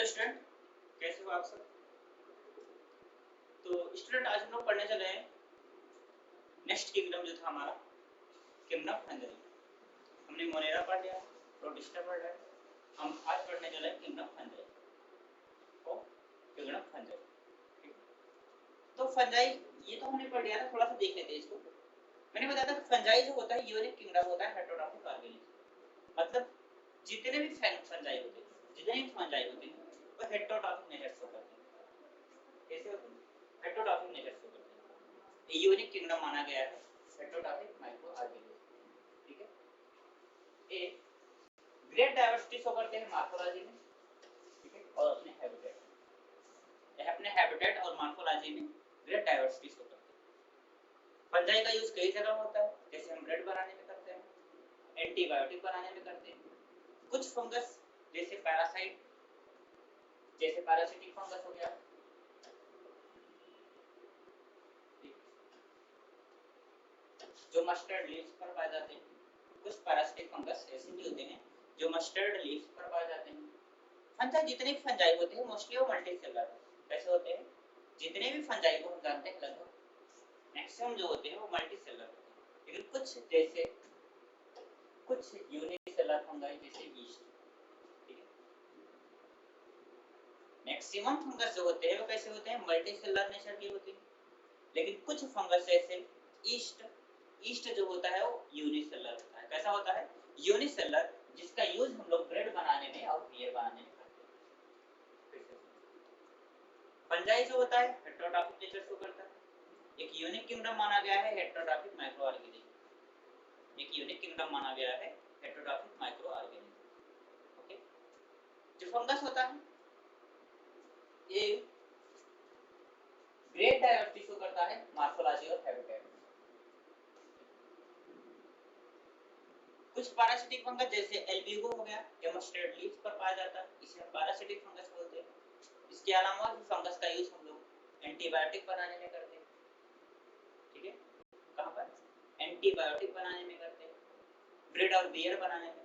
Student, कैसे हो आप सब। तो स्टूडेंट आज हम लोग पढ़ने चले हैं नेक्स्ट किंगडम जो था हमारा किंगडम फंजाई। हमने मोनेरा पढ़ लिया, प्रोटिस्टा पढ़ रहे हैं, हम आज पढ़ने चले हैं किंगडम फंजाई को किंगडम फंजाई। तो फंजाई ये तो हमने पढ़ लिया ना, थोड़ा सा देख लेते हैं इसको। मैंने बताया था फंजाई जो होता है यूनिक किंगडम होता है हेटेरोट्रॉपिक ऑर्गेनिज्म, मतलब जितने भी फंजाई होते हैं वो हेटेरोट्रॉपिक नेचर शो करते हैं। कैसे होते हैं? हेटेरोट्रॉपिक नेचर शो करते हैं। ये यूनिक किंगडम माना गया है हेटेरोट्रॉपिक माइक्रो ऑर्गेनिज्म। ठीक है, ए ग्रेट डाइवर्सिटी शो करते हैं मॉर्फोलॉजी में, ठीक है, और अपने हैबिटेट और मॉर्फोलॉजी में ग्रेट डाइवर्सिटी शो करते हैं। फंजाई का यूज कई जगह होता है, जैसे हम ब्रेड बनाने में करते हैं, एंटीबायोटिक बनाने में करते हैं। कुछ फंगस जैसे पैरासाइट, जैसे पैरासिटिक फंगस हो गया, जो मस्टर्ड लीव्स पर पाए जाते हैं। कुछ पैरासिटिक फंगस ऐसे भी होते हैं जो मस्टर्ड लीव्स पर पाए जाते हैं। फंजाई जितने भी फंजाई होते हैं मोस्टली वो मल्टीसेलर कैसे होते हैं। जितने भी फंजाई को हम जानते हैं लगभग मैक्सिमम जो होते हैं वो मल्टीसेलर होते हैं, लेकिन कुछ यूनिसेलर फंगाई जैसे यीस्ट, ठीक है। मैक्सिमम फंगस जो होते हैं वो कैसे होते हैं, मल्टीसेलर नेचर के होते हैं, लेकिन कुछ फंगस ऐसे ईस्ट जो होता है वो यूनिसेलर होता है। कैसा होता है? यूनिसेलर, जिसका यूज हम लोग ब्रेड बनाने में और बियर बनाने में करते हैं। फंजाई जो होता है हेटेरोट्रॉपिक नेचर शो करता है। एक यूनिक किंगडम माना गया है हेटेरोट्रॉपिक माइक्रो ऑर्गेनिज्म। एक यूनिक किंगडम माना गया है हेटेरोट्रॉपिक माइक्रो ऑर्गेनिज्म। ओके, जो फंगस होता है ये ग्रेट डाइवर्सिटी शो करता है मॉर्फोलॉजी और हैबिटेट। कुछ पैरासिटिक फंगस जैसे एल्बिगो हो गया, ये मस्टर्ड लीव्स पर पाया जाता है, इसे हम पैरासिटिक फंगस बोलते हैं। इसके अलावा भी फंगस का यूज हम लोग एंटीबायोटिक बनाने में करते हैं, ठीक है। कहां पर? एंटीबायोटिक बनाने में करते हैं, ब्रेड और बियर बनाने में,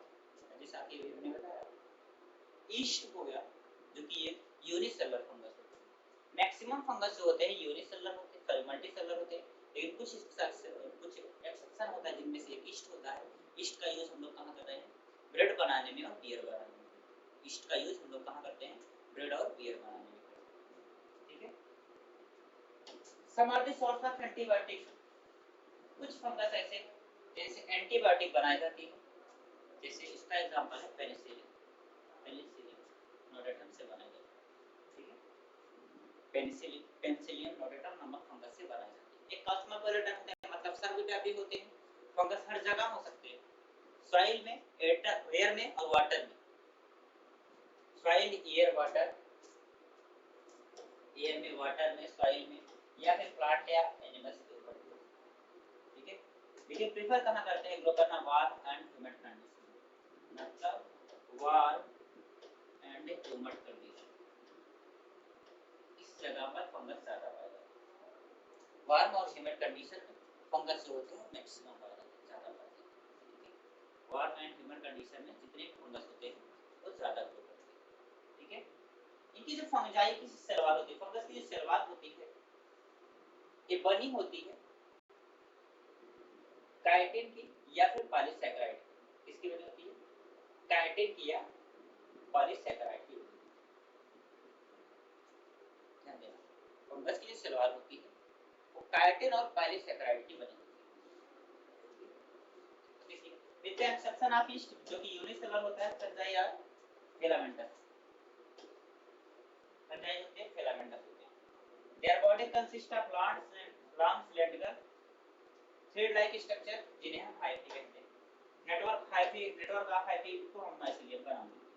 जैसा कि मैंने बताया। ईस्ट हो गया जो कि एक यूनिसेलर फंगस होता है। मैक्सिमम फंगस जो होते हैं यूनिसेलर होते हैं, सॉरी मल्टीसेलर होते हैं, लेकिन कुछ एक्सेप्शन होता है जिनमें से एक ईस्ट होता है। ईस्ट का यूज हम लोग कहां कर रहे हैं? ब्रेड बनाने में और बियर बनाने में। ईस्ट का यूज हम लोग कहां करते हैं? ब्रेड और बियर बनाने में करते हैं, ठीक है। Some are the source of antibiotics. कुछ फंगस ऐसे जैसे एंटीबायोटिक बनाई जाती है, जैसे इसका एग्जांपल है पेनिसिलिन। पेनिसिलिन नोडेटम से बनाई जाती है, ठीक है। पेनिसिलिन नोडेटम नामक फंगस से बनाई जाती है। एक कॉस्मोपॉलिटन होते हैं, मतलब सर्वव्यापी होते हैं। फंगस हर जगह हो सकते हैं, सॉइल में, एयर में और वाटर में। सॉइल, एयर, वाटर, एयर में, वाटर में, सॉइल में, या फिर प्लांट या एनिमल्स के ऊपर, ठीक है। लेकिन प्रेफर कहां करते हैं ग्रो करना? वार्म एंड ह्यूमिड कंडीशन, मतलब वार्म एंड ह्यूमिड कंडीशन, इस जगह पर फंगस ज्यादा पाया जाता है। वार्म और ह्यूमिड कंडीशन में फंगस जो होते हैं मैक्सिमम पाया जाता है, ज्यादा पाया जाता है, ठीक है। वार्म एंड ह्यूमिड कंडीशन में जितने फंगस होते हैं वो ज्यादा ग्रो करते हैं, ठीक है। इनकी जो फंजाई की सेलवाल होती है, फंगस की जो सेलवाल होती है ये बनी होती है काइटिन की या फिर पॉलीसैकेराइड। किसकी बनी होती है? काइटिन की या पॉलीसैकेराइड की। ध्यान देना, फंगस की जो सेलवाल होती है वो काइटिन और पॉलीसैकेराइड की बनी होती है। देखिए with the exception of east जो कि यूनिसेलुलर होता है, फंजाई या फिलामेंटस। फंजाई होते हैं फिलामेंटस होते हैं। Their body consist of long cylindrical thread like structure जिन्हें हम हाइफी कहते हैं। नेटवर्क ऑफ हाइफी को हम माइसीलियम का नाम देते हैं।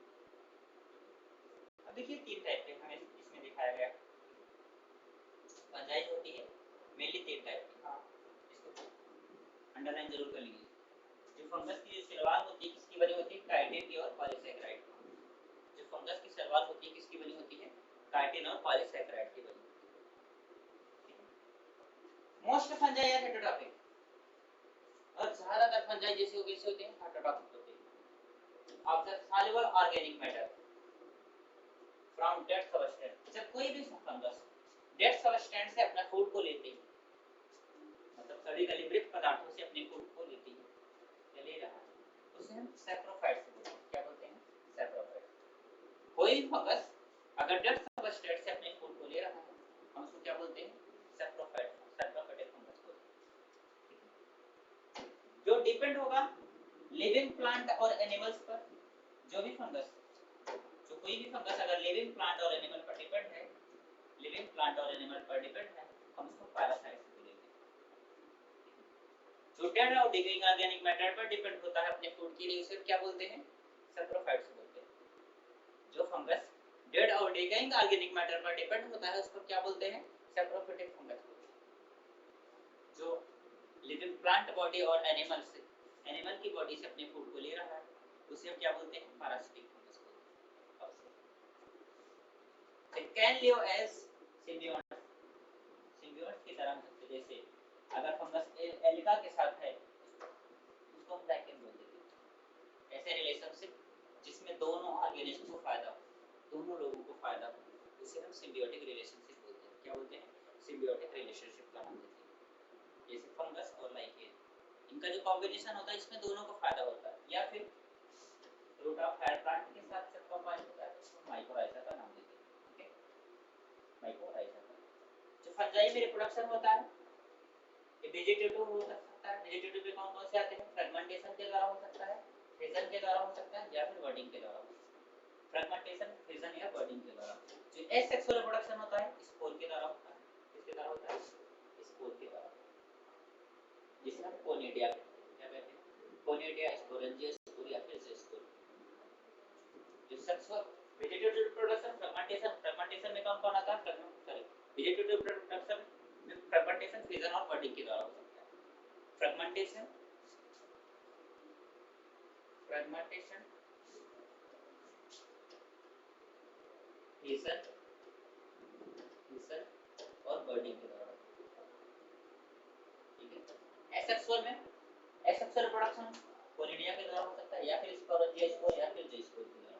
अब देखिए तीन टाइप के हमें इसमें दिखाया गया फंजाई होती है, मेनली तीन टाइप की। हाँ, इसको अंडरलाइन जरूर कर लीजिए। जो फंगस की जो सेलवाल होती है किसकी बनी होती है? काइटिन की और पॉलीसैकेराइड। जो फंगस की सेलवाल होती है किसकी बनी होती है? काइटिन और पॉलीसैकेराइड की बनी होती है। मोस्ट फंजाई आर हेटेरोट्रॉपिक, और ज्यादातर फंजाई जैसे होते हैं हेटेरोट्रॉपिक होते हैं। Observe soluble organic matter from dead substance से अपना फूड को लेते हैं, मतलब सड़ी गली मृत पदार्थों से अपने फूड को लेती है या ले रहा है, उसे हम सैप्रोफाइट्स बोलते हैं। क्या बोलते हैं? सैप्रोफाइट्स। कोई भी फंगस अगर डेड सबस्टेंस से अपने फूड को ले रहा है, हम उसको क्या बोलते हैं? सैप्रोफाइट, सैप्रोफाइटिक फंगस बोलते हैं। जो डिपेंड होगा लिविंग प्लांट और एनिमल्स पर, जो भी फंगस, जो कोई भी फंगस अगर लिविंग प्लांट और एनिमल पर डिपेंड है, लिविंग प्लांट और एनिमल पर डिपेंड है, हम उसको पैरासाइट्स बोलेंगे। जो डेड और डिकेइंग ऑर्गेनिक मैटर पर डिपेंड होता है अपने फूड के लिए, उसे क्या बोलते हैं? सैप्रोफाइट्स बोलते हैं। जो फंगस डेड और डिकेइंग ऑर्गेनिक मैटर पर डिपेंड होता है, उसको क्या बोलते हैं? सैप्रोफाइटिक फंगस बोलते हैं। जो लिविंग प्लांट बॉडी और एनिमल की बॉडी से अपने फूड को ले रहा है, उसे हम क्या बोलते हैं? पैरासिटिक फंगस बोलते हैं। It can live as symbiote, symbiote की तरह, जैसे अगर फंगस एलिका के साथ है, उसको हम लाइकेन बोल देते हैं। ऐसे रिलेशनशिप जिसमें दोनों ऑर्गेनिज्म को फायदा हो, दोनों लोगों को फायदा हो, उसे हम सिम्बियोटिक रिलेशनशिप बोलते हैं। क्या बोलते हैं? सिम्बियोटिक रिलेशनशिप का नाम देते हैं। जैसे फंगस और लाइकेन, इनका जो कॉम्बिनेशन होता है, इसमें दोनों को फायदा होता है। या फिर रूट ऑफ फायर प्लांट के साथ जब कंबाइन होता है, उसको माइकोराइजा का नाम देते हैं। ठीक है, माइकोराइजा का। जो फंजाई में रिप्रोडक्शन होता है, ये वेजिटेटिव हो सकता है। वेजिटेटिव में कौन कौन से आते हैं? फ्रेगमेंटेशन के द्वारा हो सकता है, फिजन के द्वारा हो सकता है, या फिर बर्डिंग के द्वारा हो सकता है। फ्रेगमेंटेशन, फिजन या बर्डिंग के द्वारा। जो एसेक्सुअल रिप्रोडक्शन होता है, स्पोर के द्वारा होता है। किसके द्वारा होता है? स्पोर के द्वारा, जिसे हम कोनिडिया कहते हैं। कोनिडिया, स्पोरेंजिया स्पोर या फिर ज़ोस्पोर। जो सेक्सुअल वेजिटेटिव रिप्रोडक्शन, फ्रेगमेंटेशन में कौन आता है? सॉरी, वेजिटेटिव रिप्रोडक्शन में फ्रेगमेंटेशन, फिजन और बर्डिंग के द्वारा हो सकता है। फ्रेगमेंटेशन, फिजन, और बर्डिंग के द्वारा। ठीक है। एसेक्सुअल में, एसेक्सुअल रिप्रोडक्शन कोनिडिया के द्वारा हो सकता है, या फिर स्पोरेंजिया स्पोर या फिर ज़ोस्पोर के द्वारा।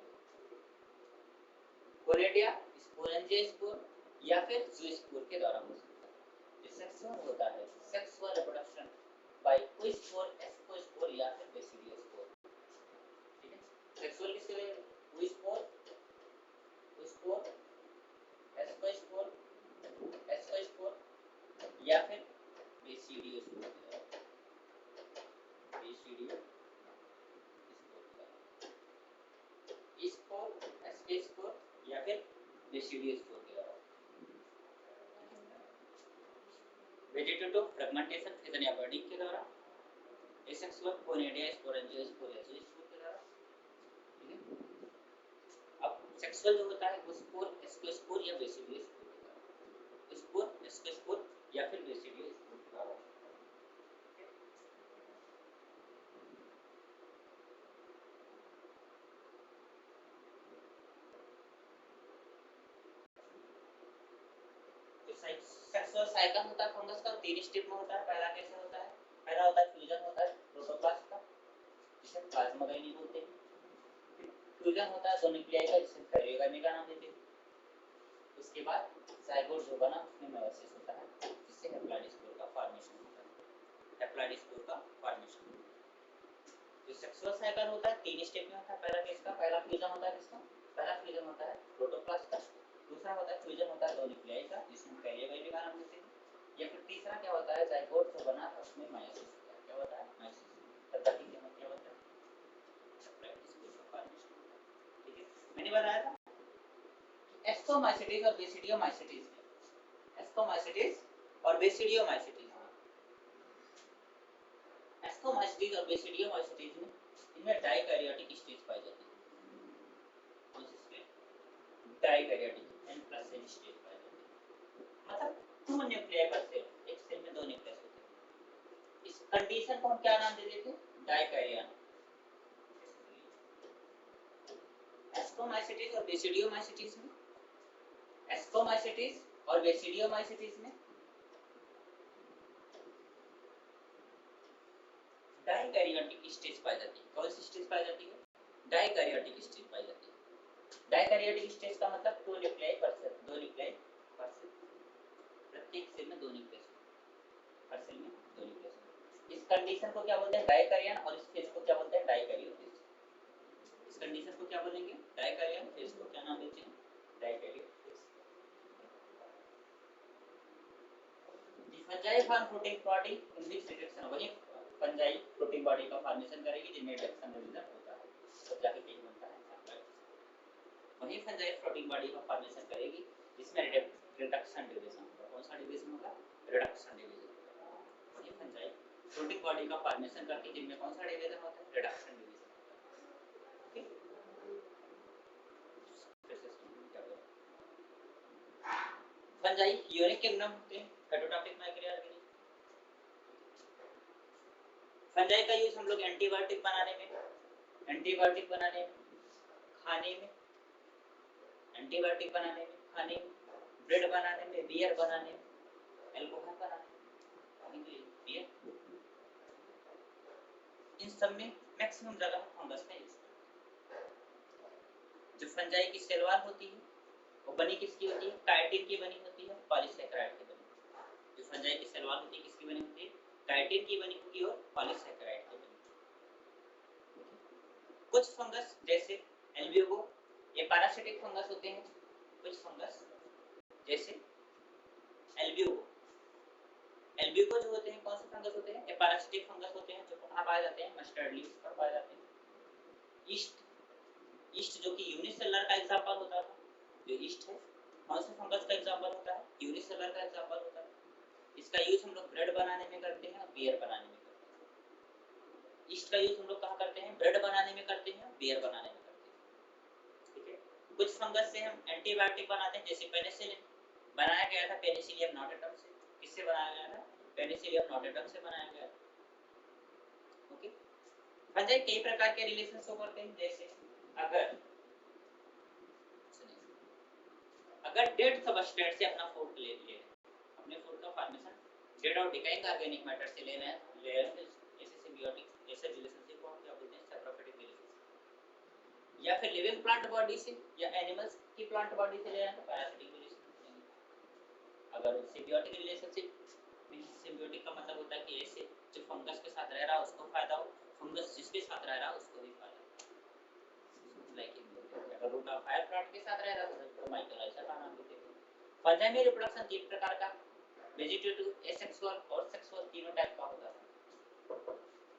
कोनिडिया, स्पोरेंजिया स्पोर या फिर ज़ोस्पोर के द्वारा हो सकता है। जो सेक्सुअल होता है, सेक्सुअल रिप्रोडक्शन बाय ओस्पोर, एस्कोस्पोर या फिर बेसिडियो स्पोर। ठीक है। सेक्सुअल किसके लिए? ओस्पोर, ओस्पोर, एस्कोस्पोर, एस्कोस्पोर या फिर basidio spore, basidio spore, ascospore या फिर बेसिडियो स्पोर के द्वारा। वेजिटेटिव, फ्रेगमेंटेशन, फिजन या बर्डिंग के द्वारा। एसेक्सुअल, कोनिडिया, स्पोरेंजिया स्पोर या ज़ोस्पोर के द्वारा। ठीक है। अब सेक्सुअल जो होता है वो स्पोर, एस्कोस्पोर या बेसिडियो स्पोर के द्वारा। स्पोर, एस्कोस्पोर या फिर बेसिडियो स्पोर के द्वारा। सेक्सुअल साइकिल होता है फंगस का, 3 स्टेप में होता है। पहला कैसे होता है? पहला होता है फ्यूजन होता है प्रोटोप्लास्ट का, जिसे प्लाज्मोगाइनी बोलते हैं। फ्यूजन होता है दो न्यूक्लियाई का, जिसे कैरियोगाइनी का नाम देते हैं। उसके बाद जाइगोट जो बना, उसमें मेयोसिस होता है, जिससे हैप्लॉइड स्पोर का फॉर्मेशन होता है। हैप्लॉइड स्पोर का फॉर्मेशन। जो सेक्सुअल साइकिल होता है 3 स्टेप में होता है। पहला किसका? पहला फ्यूजन होता है किसका? पहला फ्यूजन होता है प्रोटोप्लास्ट का। दूसरा होता है फ्यूजन होता है दो न्यूक्लियाई का, जिसमें कैरियोगाइनी का नाम देते हैं। या फिर तीसरा क्या होता है? जाइगोट जो बना था, उसमें मेयोसिस होता है। क्या होता है? मेयोसिस। तब तक क्या मतलब होता है? हैप्लॉइड स्पोर का फॉर्मेशन। ठीक है, मैंने बताया था एस्कोमाइसिटीज और बेसिडियोमाइसिटीज में, एस्कोमाइसिटीज और बेसिडियोमाइसिटीज में, एस्कोमाइसिटीज और बेसिडियोमाइसिटीज में इनमें डाइकैरियोटिक स्टेज पाई जाती है। कौन सी स्टेज? डाइकैरियोटिक, N+ स्टेज पाई जाती है। मतलब 2 न्यूक्लियाई पर सेल, एक सेल में 2 न्यूक्लियस होते हैं। इस कंडीशन को हम क्या नाम देते थे? डाइकैरियन। एस्कोमाइसिटीज और बेसिडियोमाइसिटीज में, एस्कोमाइसिटीज और बेसिडियोमाइसिटीज में डाइकैरियोटिक स्टेज पाई जाती है। कौन सी स्टेज पाई जाती है? डाइकैरियोटिक स्टेज पाई जाती है। डाइकैरियोटिक स्टेज का मतलब 2 न्यूक्लियाई पर सेल, 2 न्यूक्लियाई पर सेल। एक सेल में 2 न्यूक्लियस, हर सेल में 2 न्यूक्लियस। इस कंडीशन को क्या बोलते हैं? डाइकैरियन। और इस फेज को क्या बोलते हैं? डाइकैरियोफेज। इस कंडीशन को क्या बोलेंगे? डाइकैरियन। फेज को क्या नाम देते हैं? Dikaryophase. The fungi form protein body in which reduction, वही फंजाई प्रोटीन बॉडी का फॉर्मेशन करेगी जिनमें रिडक्शन डिवीजन होता है, तब जाके केक बनता है। वही फंजाई प्रोटीन बॉडी का फॉर्मेशन करेगी जिसमें रिडक्शन डिवीजन होगा। कौन सा डिवीजन होगा? Reduction division. वही फंजाई प्रोटीन बॉडी का फॉर्मेशन करके जिनमें कौन सा डिवीजन होता है? रिडक्शन डिवीजन होता है। फंजाई यूनिक किंगडम होते हैं, हेटेरोट्रॉपिक मैक्रोऑर्गेनिज्म। फंजाई का यूज हम लोग एंटीबायोटिक बनाने में, खाने में, एंटीबायोटिक बनाने में, खाने में, ब्रेड बनाने में, बियर बनाने में, अल्कोहल बनाने में, बियर, इन सब में मैक्सिमम जगह फंगस का यूज करते हैं। जो फंजाई की सेल वॉल होती है वो बनी किसकी होती है? काइटिन की बनी होती है, पॉलीसैकेराइड की बनी होती है। जो फंजाई की सेल वॉल होती है किसकी बनी होती है? काइटिन की बनी होगी और पॉलीसैकेराइड की बनी होगी। कुछ फंगस जैसे एल्ब्यूगो, ये पैरासिटिक फंगस होते हैं। कुछ फंगस जैसे एल्ब्यूगो, एल्ब्यूगो जो होते हैं कौन से फंगस होते हैं? ये पैरासिटिक फंगस होते हैं जो कहाँ पाए जाते हैं? मस्टर्ड लीव्स पर पाए जाते हैं। ईस्ट, ईस्ट जो कि यूनिसेलुलर का एग्जांपल होता है, जो ईस्ट है कौन से फंगस का एग्जांपल होता है? यूनिसेलुलर का एग्जांपल होता है। इसका यूज हम लोग ब्रेड बनाने में करते हैं और बियर बनाने में करते हैं। ईस्ट का यूज हम लोग कहाँ करते हैं? ब्रेड बनाने में करते हैं और बियर बनाने में करते हैं। ठीक है। कुछ फंगस से हम एंटीबायोटिक बनाते हैं, जैसे पेनिसिलिन बनाया गया था पेनिसिलियम नोटाटम से। किससे बनाया गया था? पेनिसिलियम नोटाटम से बनाया गया था। ओके। फंजाई कई प्रकार के रिलेशन शो करते हैं, जैसे अगर डेड सबस्टेंस से अपना फूड ले रहे हैं, अपने फूड का फॉर्मेशन डेड और डिकाइंग ऑर्गेनिक मैटर से ले रहे हैं ऐसे सिम्बियोटिक ऐसे रिलेशनशिप को हम क्या बोलते हैं? Saprophytic relationship. या फिर लिविंग प्लांट बॉडी से या एनिमल्स की प्लांट बॉडी से ले रहे हैं तो पैरासिटिक रिलेशनशिप। अगर सिम्बियोटिक रिलेशनशिप, सिम्बियोटिक का मतलब होता है कि ऐसे जो फंगस के साथ रह रहा है उसको फायदा हो, फंगस जिसके साथ रह रहा है उसको भी फायदा हो। लाइक अगर रूट ऑफ फायर प्लांट के साथ रह रहा है तो माइकोराइजा का नाम देते हैं। फंजाई में रिप्रोडक्शन 3 प्रकार का, वेजिटेटिव, एसेक्सुअल और सेक्सुअल तीनों टाइप का होता है।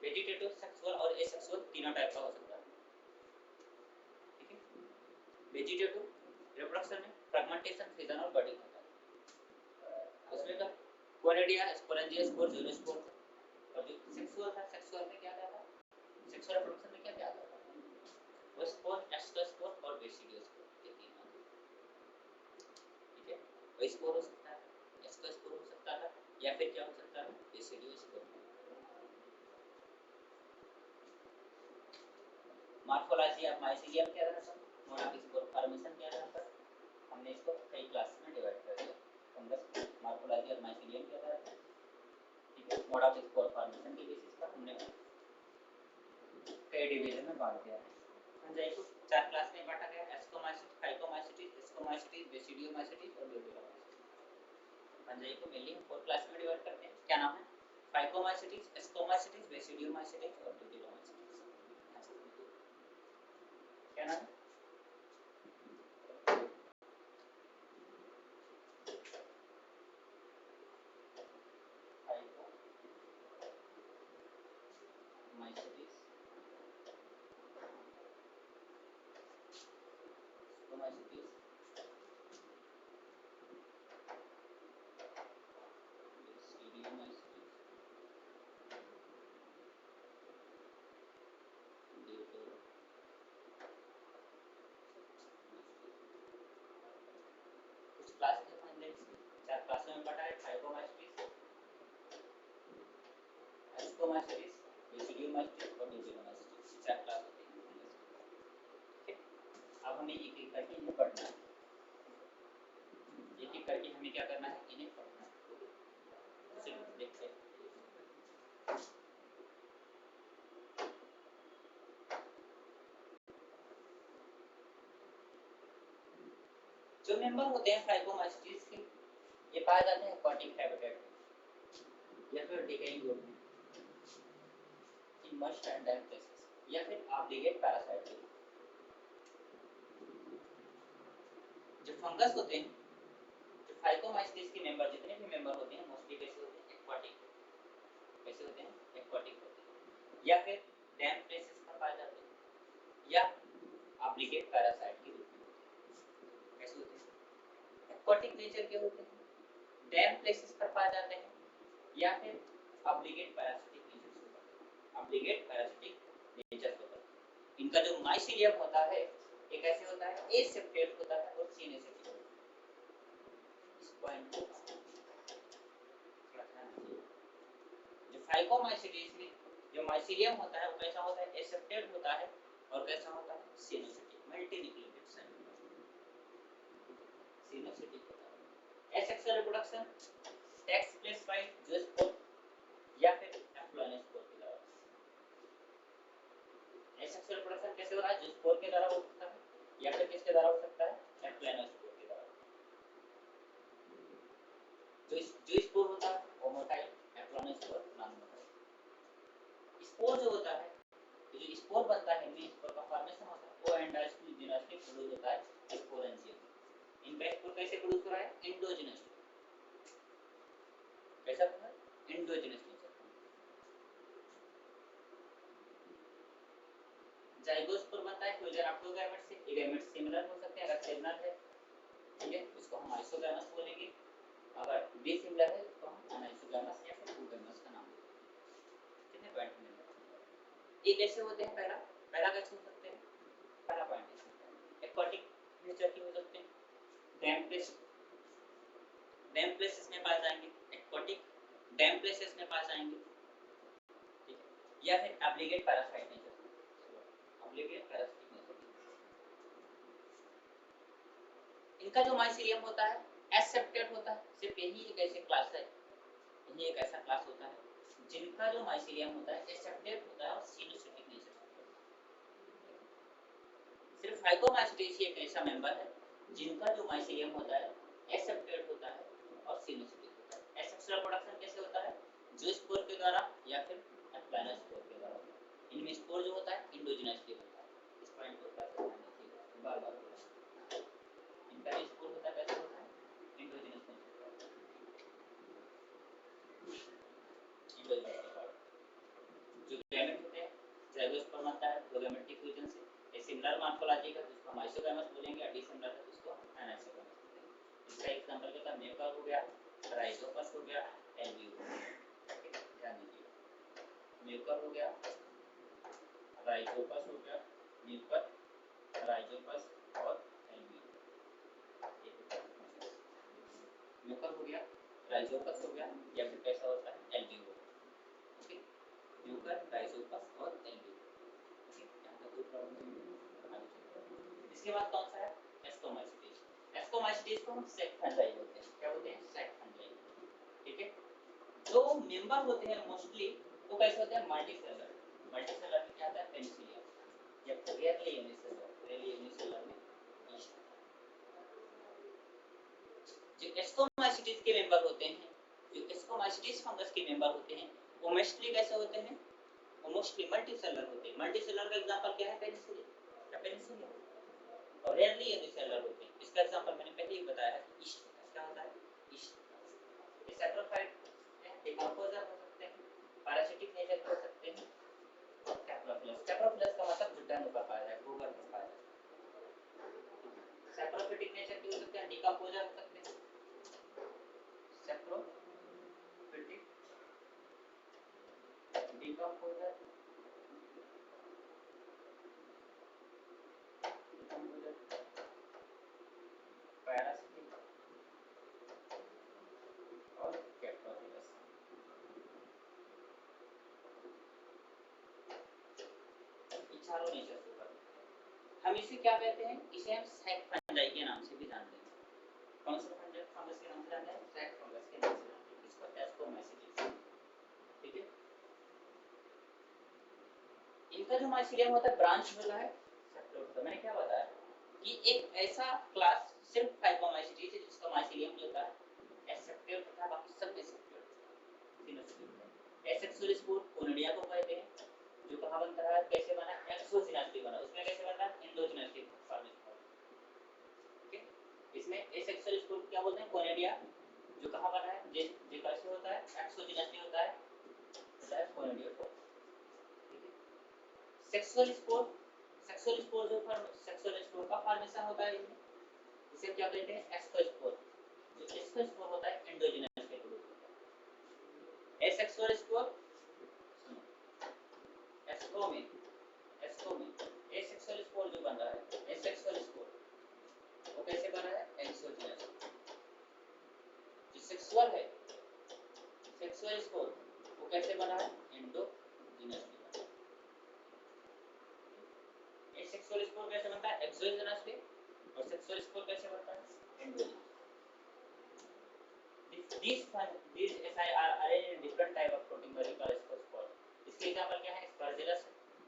वेजिटेटिव, सेक्सुअल और एसेक्सुअल तीनों टाइप का हो सकता है। ठीक है। वेजिटेटिव रिप्रोडक्शन में फ्रेगमेंटेशन, फिजन और बडिंग होता है। उसमें का कोनेडिया, स्पोरेंजिया स्पोर, ज़ूनोस्पोर। और जो सेक्सुअल था, सेक्सुअल में क्या क्या था? सेक्सुअल रिप्रोडक्शन में क्या क्या आता था? वो स्पोर, एस्टोस्पोर और बेसिडियोस्पोर, ये तीन आते हैं। ठीक है। वो स्पोर हो सकता है, एस्टोस्पोर हो सकता है, या फिर क्या हो सकता है? बेसिडियोस्पोर। मॉर्फोलॉजी ऑफ माइसीलियम के आधार पर, मोड ऑफ स्पोर फॉर्मेशन के आधार पर हमने इसको कई क्लास में डिवाइड कर दिया। फंगस मॉर्फोलॉजी ऑफ माइसीलियम के आधार पर, ठीक है, मोड ऑफ स्पोर फॉर्मेशन के बेसिस पर हमने कई डिवीजन में बांट दिया है। फंजाई को 4 क्लास में बांटा गया है: एस्कोमाइसिस, फाइकोमाइसिस, एस्कोमाइसिस, बेसिडियोमाइसिस और ड्यूटेरोमाइसिस। फंजाई को मेनली हम 4 क्लास में डिवाइड करते हैं। क्या नाम है? फाइकोमाइसिस, एस्कोमाइसिस, बेसिडियोमाइसिस और ड्यूटेरोमाइसिस। क्या नाम है? क्लास है फंजाई की 4 क्लासों में बांटा है: फाइकोमाइसिस, एस्कोमाइसिस, बेसिडियोमाइसिस और ड्यूटेरोमाइसिस। 4 क्लास होते हैं। ठीक है। अब हमें एक-एक करके इन्हें पढ़ना है। एक-एक करके हमें क्या करना है? इन्हें पढ़ना है। चलिए देखते हैं। जो मेंबर होते हैं फाइकोमाइसिस के, ये पाए जाते हैं एक्वाटिक हैबिटेट या फिर डिकेइंग वुड में, इमर्स्ड एंड डैम्प प्लेसेस, या फिर ऑब्लिगेट पैरासाइट। जो फंगस होते हैं, जो फाइकोमाइसीट्स के मेंबर, जितने भी मेंबर होते हैं मोस्टली कैसे होते हैं, एक्वाटिक। कैसे होते हैं, एक्वाटिक होते हैं, या फिर डैम्प प्लेसेस पर पाए जाते हैं, या ऑब्लिगेट पैरासाइट के रूप में कैसे होते हैं, एक्वाटिक नेचर के होते हैं, डैम्प प्लेसेस पर पाए जाते हैं, या फिर ऑब्लिगेट पैरासिटिक नेचर से होते हैं, ऑब्लिगेट पैरासिटिक नेचर होता है। इनका जो माइसीलियम होता है ये कैसे होता है, एसेप्टेट होता है और सिनेसेप्टेट होता है। इस पॉइंट को जो फाइकोमाइसीट्स में जो माइसीलियम होता है वो कैसा होता है, एसेप्टेड होता है और कैसा होता है, सिनोसिटिक, मल्टीन्यूक्लिएटेड सेल, सिनोसिटिक होता है। Asexual reproduction takes place by zoospore या फिर एफ्लोएनोस्पोर के द्वारा। एसेक्सुअल रिप्रोडक्शन कैसे हो रहा है, ज़ूस्पोर के द्वारा हो सकता है या फिर किसके द्वारा हो सकता है, एफ्लोएनोस्पोर के द्वारा। जो स्पोर होता है वो मोटाइल, एफ्लोएनोस्पोर नॉन मोटाइल। स्पोर जो होता है, जो स्पोर बनता है इनमें स्पोर का फॉर्मेशन होता है वो एंडोस्पर्म जिनोस्टिक प्रोड्यूस होता है स्पोरेंजियम। इनका स्पोर कैसे प्रोड्यूस हो रहा है, एंडोजिनस। कैसा होता है, एंडोजिनस नेचर। जाइगोस्पोर बनता है फ्यूजन ऑफ टू गैमेट्स से, ये गैमेट्स सिमिलर हो सकते हैं अगर सिमिलर है, ठीक है, उसको हम आइसोगैमस बोलेंगे, अगर डिसिमिलर है तो हम अनाइसोगैमस या फिर यूगैमस का नाम देंगे। कितने पॉइंट मिल रहे, ये कैसे होते हैं, पहला कैसे हो सकते हैं, पहला पॉइंट एक्वाटिक नेचर के हो सकते हैं, डैम्प प्लेसेस में पाए जाएंगे, एक्वाटिक डैम्प प्लेसेस में पाए जाएंगे, ठीक है, या फिर obligate parasite nature, obligate parasite nature. इनका जो माइसीलियम होता है एसेप्टेड होता है, सिर्फ यही एक ऐसे क्लास है, यही एक ऐसा क्लास होता है जिनका जो माइसीलियम होता है एसेप्टेड होता है और सिनोसिटिक नेचर। सिर्फ फाइकोमाइसीट्स एक ऐसा मेंबर है जिनका जो माइसीलियम होता है एसेप्टेड होता है और सिनोसिटिक होता है। एसेक्सुअल प्रोडक्शन कैसे होता है, ज़ूस्पोर के द्वारा या फिर एफ्लोएनोस्पोर के द्वारा। इनमें स्पोर जो होता है इंडोजिनसली बनता है। इस पॉइंट को ध्यान रखिएगा, बार-बार इनका स्पोर होता है कैसे होता है, इंडोजिनस नेचर, इंडोजिनस पार्ट। जो गैमेट होते हैं जाइगोस्पर्म बनता है दो गैमेटिक फ्यूजन से, ये सिमिलर मॉर्फोलॉजी का जिसको हम आइसोगैमस बोलेंगे, और डिसिमिलर है जिसको अनाइसोगैमस बोलेंगे। इसका एग्जांपल क्या था, म्यूकर हो गया, राइजोपस हो गया, एल्ब्यूम। ध्यान दीजिए, म्यूकर हो गया, राइजोपस हो गया, म्यूकर, राइजोपस और एल्ब्यूम। म्यूकर हो गया, राइजोपस हो गया, या फिर कैसा होता है, एल्ब्यूम। ओके, म्यूकर, राइजोपस और एल्ब्यूम। ओके, यहां तक कोई प्रॉब्लम नहीं है। इसके बाद कौन सा है, एस्कोमाइसीट्स। एस्कोमाइसीट्स को हम सेक फंजाई बोलते हैं। क्या बोलते हैं, सेक फंजाई, ठीक है। जो मेंबर होते हैं मोस्टली वो कैसे होते हैं, मल्टीसेलर। मल्टीसेलर में क्या आता है, पेनिसिलियम, या फिर रेयरली यूनिसेलर, रेयरली यूनिसेलर में ईस्ट। जो एस्कोमाइसीट्स के मेंबर होते हैं, जो एस्कोमाइसीट्स फंगस के मेंबर होते हैं वो मोस्टली कैसे होते हैं, वो मोस्टली मल्टीसेलर होते हैं। मल्टीसेलर का एग्जांपल क्या है, पेनिसिलियम, या पेनिसिलियम। और रेयरली यूनिसेलर होते हैं, इसका एग्जांपल मैंने पहले ही बताया है, ईस्ट। क्या होता है, ईस्ट। ये सैप्रोफाइट डिकम्पोजर हो सकते हैं, पैरासिटिक नेचर के हो सकते हैं, और कैप्रोफिलस। कैप्रोफिलस का मतलब जुटान ऊपर पाया जाए, गोबर पर पाया जाए। सैप्रोफिटिक नेचर के हो सकते हैं, डिकम्पोजर हो सकते हैं, सैप्रोफिटिक, डिकम्पोजर, पैरासिटिक और कैप्रोफिलस। चारों नेचर से ऊपर। हम इसे क्या कहते हैं, इसे हम सैक फंजाई के नाम से भी जानते हैं। कौन सा फंगस के नाम से जानते हैं, सैक फंगस के नाम से जानते हैं। इसको एस्कोमाइसीट्स, ठीक है। इनका जो माइसीलियम होता है ब्रांच वाला है, सेप्टोड। मैंने क्या बताया कि एक ऐसा क्लास सिर्फ फाइकोमाइसीट्स है जिसका माइसीलियम जो होता है सेप्टेट होता है, बाकी सब एसेप्टेट होता है। एसेक्सुअल स्पोर कोनिडिया को कहते हैं, जो कहाँ बनता है, कैसे बना, एक्सोजिनसली बना, उसमें कैसे बनता है, एंडोजिनसली फॉर्मेशन होता है। ठीक है, इसमें एसेक्सुअल स्पोर क्या बोलते हैं, कोनिडिया, जो कहाँ बना है, जे कैसे होता है, एक्सोजिनसली होता है कोनिडिया। ठीक है, सेक्सुअल स्पोर जो सेक्सुअल स्पोर का फॉर्मेशन होता है, इसे क्या कहते हैं, एक्सोस्पोर। जो एक्सोस्पोर होता है एंडोजिनस के प्रोड्यूस होता है। एसेक्सुअल स्पोर एस्कोमेन एसेक्सुअल स्पोर जो बन रहा है, एसेक्सुअल स्पोर वो कैसे बन रहा है, एक्सोजिनस। जो सेक्सुअल है, सेक्सुअल स्पोर वो कैसे बना है, एंडोजिनस। एसेक्सुअल स्पोर कैसे बनता है, एक्सोजिनस से, और सेक्सुअल स्पोर कैसे बनता है, endogenous. These SI are arranged in different type of protein molecular spores. इसके एग्जांपल क्या है, Aspergillus,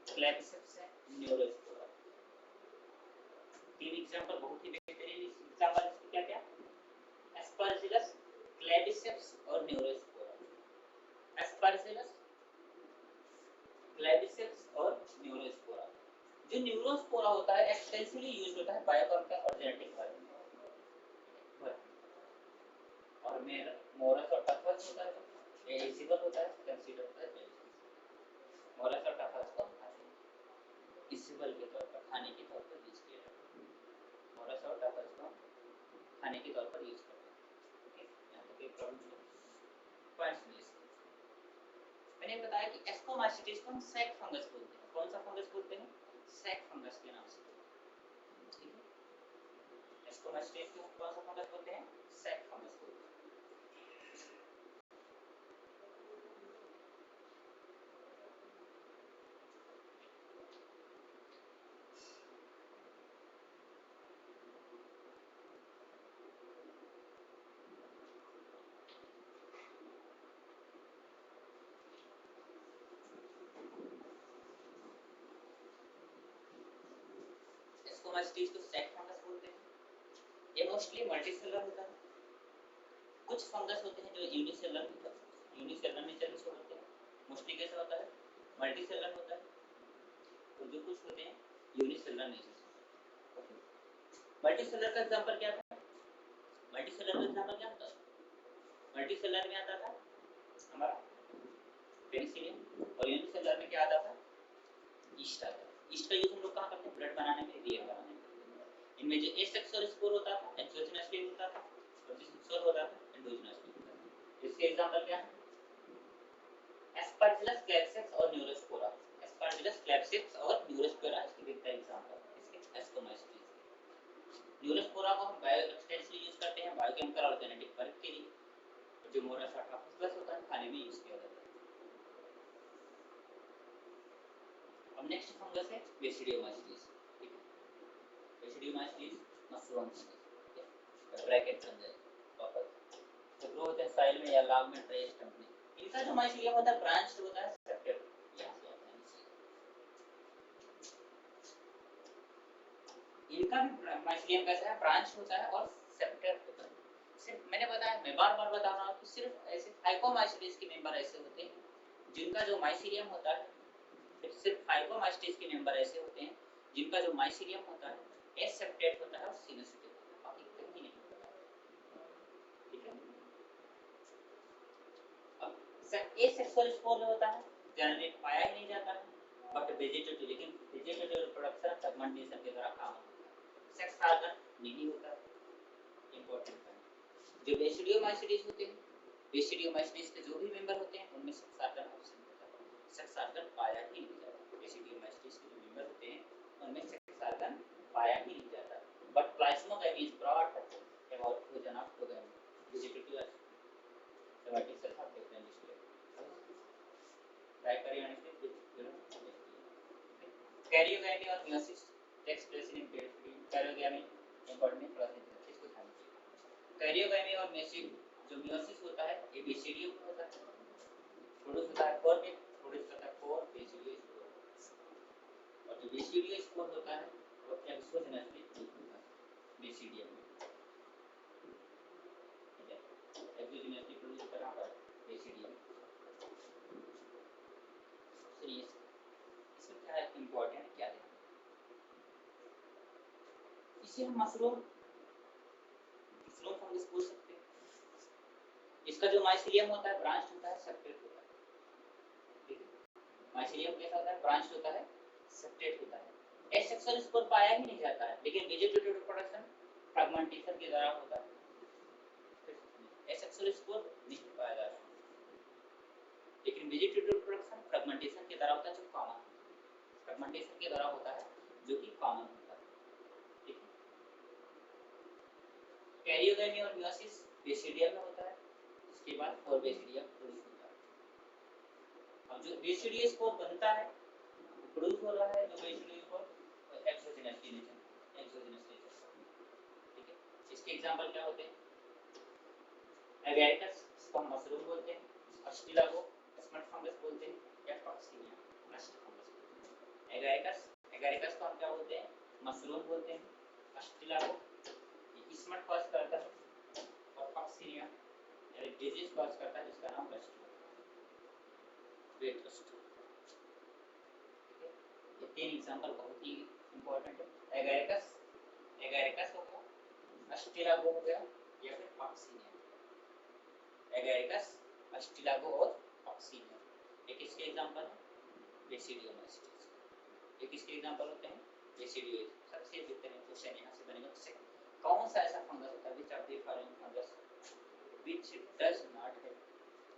Claviceps है, Neurospora। तीन एग्जांपल बहुत ही बेहतरीन एग्जांपल इसके क्या क्या, Aspergillus, Claviceps और Neurospora। Aspergillus, Claviceps और Neurospora। जो न्यूरोस्पोरा होता है एक्सटेंसिवली यूज होता है बायोकॉम का और जेनेटिक फार्मिंग में, और मोरस और टफस होता है, ये एजिबल होता है, कंसीडर होता है। मोरस और टफस को इजिबल के तौर पर, खाने के तौर पर यूज किया जाता है। मोरस और टफस को खाने के तौर पर यूज करते हैं। ओके, यहाँ तक कोई प्रॉब्लम नहीं। Points please. मैंने बताया कि एस्कोमाइसिटिस को हम सैक फंगस बोलते हैं। कौन सा फंगस बोलते हैं, सैक फंगस के नाम से। ठीक है, एस्कोमाइसिटिस को कौन सा फंगस बोलते हैं, सैक फंगस बोलते हैं। एस्कोमाइसिटिस को सैक फंगस बोलते हैं। ये मोस्टली मल्टीसेलुलर होता है। कुछ फंगस होते हैं जो यूनिसेलुलर नेचर के होते हैं। मोस्टली कैसा होता है, मल्टीसेलुलर होता है, और जो कुछ होते हैं यूनिसेलुलर नेचर से। मल्टीसेलुलर का एग्जांपल क्या था, मल्टीसेलुलर का एग्जांपल क्या होता है, मल्टीसेलुलर में आता था हमारा पेनिसिलिन, और यूनिसेलुलर में क्या आता था, ईस्ट आता था। ईस्ट का यूज हम लोग कहाँ करते हैं, ब्लड बनाने में, रिएक्ट बनाने में। इनमें जो एसेक्सुअल स्पोर होता था एक्सोजिनसली होता था, और जो सेक्सुअल होता था एंडोजिनसली होता था। इसके एग्जांपल क्या है, एस्परजिलस, क्लैविसेप्स और न्यूरोस्पोरा। एस्परजिलस, क्लैविसेप्स और न्यूरोस्पोरा इसके बेहतर एग्जांपल है इसके एस्कोमाइसिटिस। न्यूरोस्पोरा को हम बायो एक्सटेंसिवली यूज करते हैं बायोकेमिकल और जेनेटिक वर्क के लिए। जो मोरस और टफस होता है खाने में यूज किया जाता है। अब नेक्स्ट फंगस है बेसिडियोमाइसिटिस। ठीक है, बेसिडियोमाइसिटिस मशरूम फंगस, ब्रैकेट बन जाए वापस, तो ग्रो होते हैं साइल में या लाग में, ट्रे स्टम्प में। इनका जो माइसिलियम होता है ब्रांच्ड होता है, सेप्टेड। इनका भी माइसिलियम कैसा है, ब्रांच होता है और सेप्टेड होता है। सिर्फ मैंने बताया, मैं बार-बार बता रहा हूं कि सिर्फ ऐसे फाइकोमाइसिटिस के मेंबर ऐसे होते हैं जिनका जो माइसिलियम होता है, सिर्फ फाइकोमाइसिटिस के मेंबर ऐसे होते हैं जिनका जो माइसिलियम होता है एसेप्टेड होता है और सिनोसिटिक होता है, बाकी कहीं नहीं होता है। ठीक है, अब सर एसेक्सुअल स्पोर होता है, जनरली पाया ही नहीं जाता है, बट वेजिटेटिव, लेकिन वेजिटेटिव रिप्रोडक्शन सेगमेंटेशन के द्वारा काम होता है। सेक्स ऑर्गन नहीं होता है, इंपॉर्टेंट है। जो बेसिडियोमाइसिटिस होते हैं, बेसिडियोमाइसिटिस के जो भी मेंबर होते हैं उनमें सेक्स ऑर्गन एब्सेंट होता है, सेक्स ऑर्गन पाया ही नहीं जाता। बेसिडियोमाइसिटिस के जो मेंबर होते हैं उनमें सेक्स ऑर्गन पाया ही नहीं जाता, but plasmogamy is brought about fusion of टोगेम vegetative somatic cells of different stage dikaryonic karyogamy और meiosis takes place in periphery. Karyogamy important है, थोड़ा सा इसको ध्यान रखिए। कैरियोगैमी और मियोसिस होता है, ये बेसिडियम होता है, प्रोड्यूस होता है फोर में, प्रोड्यूस करता है फोर बेसिडियो स्पोर, और जो बेसिडियो स्पोर होता है वो एक्सोजेनसली प्रोड्यूस होता है बेसिडियम में। ठीक है, एक्सोजेनसली इसे हम मशरूम फंगस बोल सकते हैं। इसका जो माइसीलियम होता है ब्रांच होता है, सेपरेट होता है। ठीक है, माइसीलियम कैसा होता है? ब्रांच होता है, सेपरेट होता है। एसेक्सुअल स्पोर पाया ही नहीं जाता है, लेकिन वेजिटेटिव रिप्रोडक्शन फ्रैगमेंटेशन के द्वारा होता है। एसेक्सुअल स्पोर नहीं पाया जाता, लेकिन वेजिटेटिव रिप्रोडक्शन फ्रैगमेंटेशन के द्वारा होता है, जो कॉमन फ्रैगमेंटेशन के द्वारा होता है, जो कि कॉमन होता है। ठीक है, कैरियोगामी और मियोसिस बेसिडियम में होता है, इसके बाद और बेसिडियम प्रोड्यूस होता है। अब जो बेसिडियम स्पोर बनता है, प्रोड्यूस हो रहा है, जो बेसिडियम स्पोर एक्सोजेनस नेचर। ठीक है, इसके एग्जांपल क्या होते हैं? एगारिकस, इसको हम मशरूम बोलते हैं, अस्टिला को स्मट फंगस बोलते हैं, या टॉक्सिनिया रस्ट फंगस। एगारिकस को हम क्या बोलते हैं? मशरूम बोलते हैं, अस्टिला को स्मट कॉज करता है, और टॉक्सिनिया यानी डिजीज कॉज करता है, जिसका नाम रस्ट वेट रस्ट। ये तीन एग्जांपल बहुत ही इंपॉर्टेंट है। एगारिकस हो गया, अस्टिलागो हो गया, या फिर टॉक्सिनिया। एगारिकस, अस्टिलागो और टॉक्सिनिया। एक इसके एग्जांपल है बेसिडियोमाइसीट्स। एक इसके एग्जांपल होते हैं बेसिडियो। सबसे बेहतरीन क्वेश्चन यहां से बनेगा, कौन सा ऐसा फंगस होता है which of the following fungus which does not have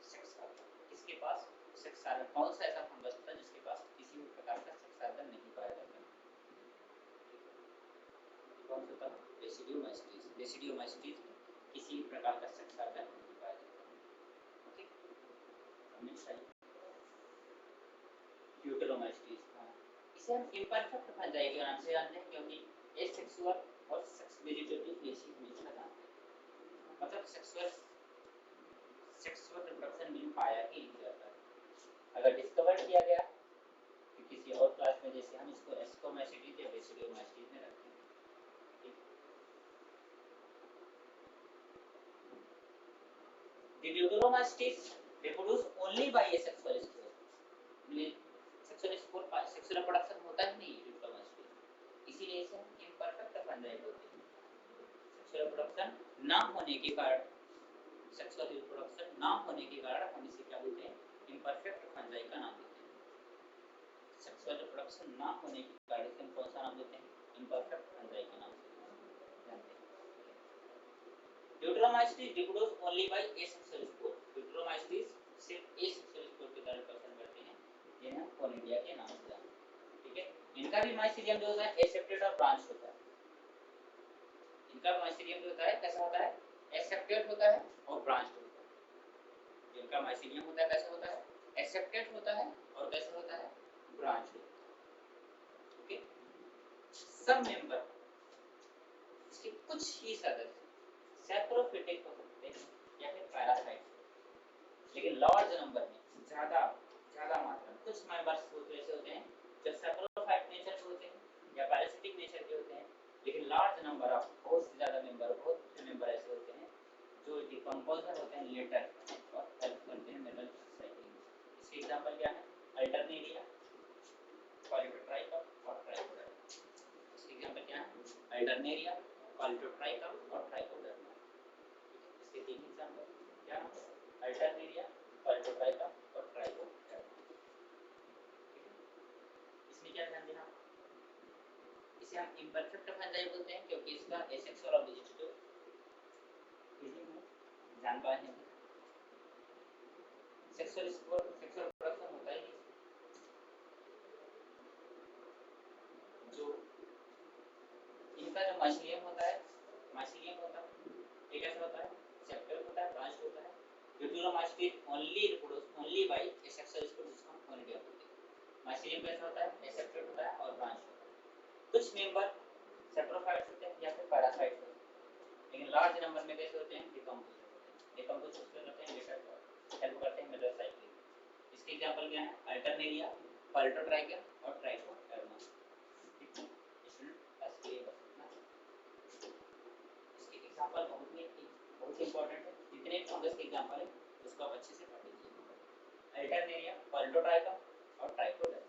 sex organ? इसके पास सेक्स ऑर्गन, कौन सा ऐसा फंगस होता है जिसके पास किसी भी प्रकार का सेक्स ऑर्गन नहीं पाया जाता? कौन सा होता है? बेसिडियोमाइसीट्स। बेसिडियोमाइसीट्स में किसी भी प्रकार का सेक्स ऑर्गन नहीं पाया जाता। ओके, नेक्स्ट है ड्यूटेरोमाइसीट्स। इसे हम इम्परफेक्ट फंजाई के नाम से जानते हैं, क्योंकि एसेक्सुअल और सेक्स वेजिटेटिव फेसी हमेशा जानते हैं। मतलब सेक्सुअल रिप्रोडक्शन में पाया ही नहीं जाता है। अगर डिस्कवर किया गया तो किसी और क्लास में, जैसे हम इसको एस्कोमाइसीट्स या बेसिडियोमाइसीट्स में रखते हैं। The deuteromastids reproduce only by asexual spore. Sexual spore sexual reproduction होता ही नहीं deuteromastids, इसीलिए इसे हम इम्परफेक्ट फंजाई बोलते हैं। सेक्सुअल रिप्रोडक्शन ना होने के कारण, सेक्सुअल रिप्रोडक्शन ना होने के कारण हम इसे क्या बोलते हैं? इम्परफेक्ट फंजाई का नाम देते हैं। सेक्सुअल रिप्रोडक्शन ना होने के कारण इसे हम कौन सा नाम देते हैं? इम्परफेक्ट फंजाई के नाम से जानते हैं। Deuteromycetes reproduce only by asexual spore. Deuteromycetes सिर्फ एसेक्सुअल स्पोर के द्वारा रिप्रोडक्शन करते हैं, जिन्हें हम कोनिडिया के नाम से जानते हैं। ठीक है, इनका भी माइसीलियम जो होता है एसेप्टेड और ब्रांच होता है। इनका माइसीलियम जो होता है कैसा होता है? एसेप्टेड होता है और ब्रांच होता है। इनका माइसीलियम होता है कैसा होता है? एसेप्टेड होता है और कैसा होता है? ब्रांच होता है। ओके, सब मेंबर इसके कुछ ही सदस्य सैप्रोफिटिक हो सकते हैं या फिर पैरासाइट, लेकिन लार्ज नंबर में, ज्यादा मात्रा में कुछ मेंबर्स होते ऐसे होते हैं जो सैप्रोफाइट नेचर के होते हैं या पैरासिटिक नेचर के होते हैं, लेकिन लार्ज नंबर ऑफ बहुत से ज्यादा मेंबर ऐसे होते हैं जो डिकम्पोजर होते हैं लेटर और हेल्प करते हैं मिनरल साइक्लिंग। इसके एग्जांपल क्या है? अल्टरनेरिया, पॉलीट्राइकम और ट्राइकोडर्मा। इसके एग्जांपल क्या है? अल्टरनेरिया, पॉलीट्राइकम और ट्राइकोडर्मा। इसके तीन एग्जांपल क्या है? अल्टरनेरिया, पॉलीट्राइकम और ट्राइकोडर्मा। इसमें क्या ध्यान देना? इसे हम इम्परफेक्ट फंजाई बोलते हैं, क्योंकि इसका एसेक्सुअल और वेजिटेटिव जान पाए हैं। सेक्सुअल रिप्रोडक्शन होता ही नहीं। जो इनका जो माइसीलियम होता है ये कैसा होता है? सेप्टेड होता है, ब्रांच होता है। Deuteromycetes only reproduce only by asexual spore, जिसको हम कोनिडिया बोलते हैं। माइसीलियम कैसा होता है? एसेप्टेड होता है और ब्रांच होता है। कुछ मेंबर सैप्रोफाइट्स होते हैं या फिर पैरासाइट्स होते हैं, लेकिन लार्ज नंबर में कैसे होते हैं? डिकम्पोज होते हैं लेटर हेल्प करते हैं मिनरल साइक्लिंग। इसके एग्जांपल क्या है? अल्टरनेरिया, पॉलीट्राइकम और ट्राइकोडर्मा। ठीक है, इसमें ऐसे ये बसना। इसके एग्जांपल बहुत इंपॉर्टेंट है। जितने फंगस के एग्जांपल है उसको आप अच्छे से पढ़ लीजिए। अल्टरनेरिया, पॉलीट्राइकम और ट्राइकोडर्मा।